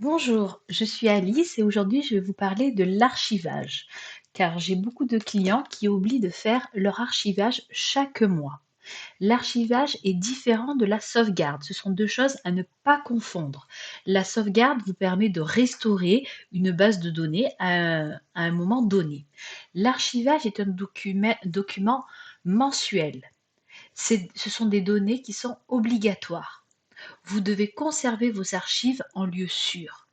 Bonjour, je suis Alice et aujourd'hui je vais vous parler de l'archivage, car j'ai beaucoup de clients qui oublient de faire leur archivage chaque mois. L'archivage est différent de la sauvegarde, ce sont deux choses à ne pas confondre. La sauvegarde vous permet de restaurer une base de données à un moment donné. L'archivage est un document mensuel. Ce sont des données qui sont obligatoires. Vous devez conserver vos archives en lieu sûr.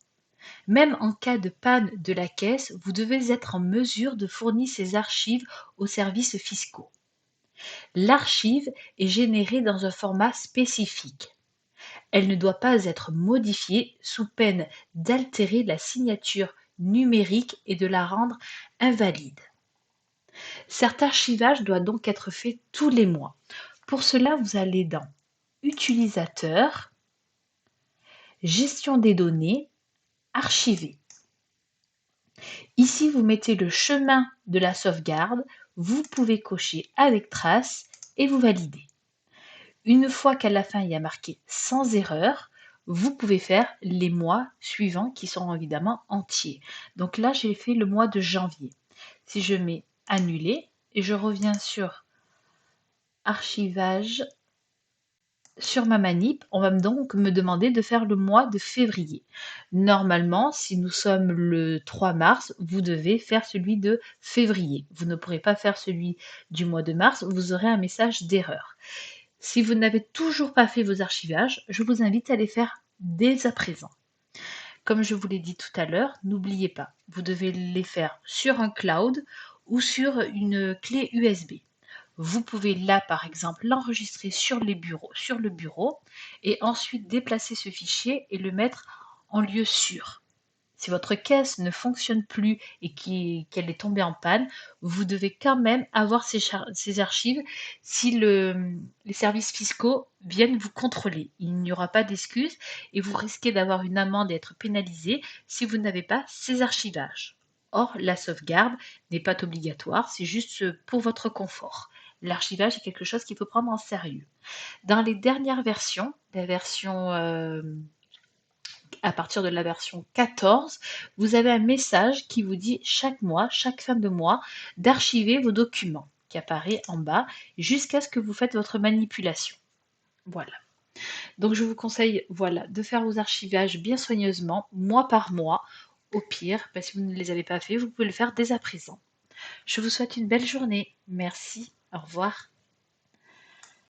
Même en cas de panne de la caisse, vous devez être en mesure de fournir ces archives aux services fiscaux. L'archive est générée dans un format spécifique. Elle ne doit pas être modifiée sous peine d'altérer la signature numérique et de la rendre invalide. Cet archivage doit donc être fait tous les mois. Pour cela, vous allez dans Utilisateur, Gestion des données, Archiver. Ici, vous mettez le chemin de la sauvegarde, vous pouvez cocher avec trace et vous validez. Une fois qu'à la fin il y a marqué sans erreur, vous pouvez faire les mois suivants qui sont évidemment entiers. Donc là, j'ai fait le mois de janvier. Si je mets annuler et je reviens sur archivage, sur ma manip, on va donc me demander de faire le mois de février. Normalement, si nous sommes le 3 mars, vous devez faire celui de février. Vous ne pourrez pas faire celui du mois de mars, vous aurez un message d'erreur. Si vous n'avez toujours pas fait vos archivages, je vous invite à les faire dès à présent. Comme je vous l'ai dit tout à l'heure, n'oubliez pas, vous devez les faire sur un cloud ou sur une clé USB. Vous pouvez là, par exemple, l'enregistrer sur le bureau et ensuite déplacer ce fichier et le mettre en lieu sûr. Si votre caisse ne fonctionne plus et qu'elle est tombée en panne, vous devez quand même avoir ces archives si les services fiscaux viennent vous contrôler. Il n'y aura pas d'excuse et vous risquez d'avoir une amende et être pénalisé si vous n'avez pas ces archivages. Or, la sauvegarde n'est pas obligatoire, c'est juste pour votre confort. L'archivage est quelque chose qu'il faut prendre en sérieux. Dans les dernières versions, la version à partir de la version 14, vous avez un message qui vous dit chaque mois, chaque fin de mois, d'archiver vos documents qui apparaît en bas jusqu'à ce que vous faites votre manipulation. Voilà. Donc je vous conseille voilà, de faire vos archivages bien soigneusement, mois par mois. Au pire, si vous ne les avez pas fait, vous pouvez le faire dès à présent. Je vous souhaite une belle journée. Merci. Au revoir.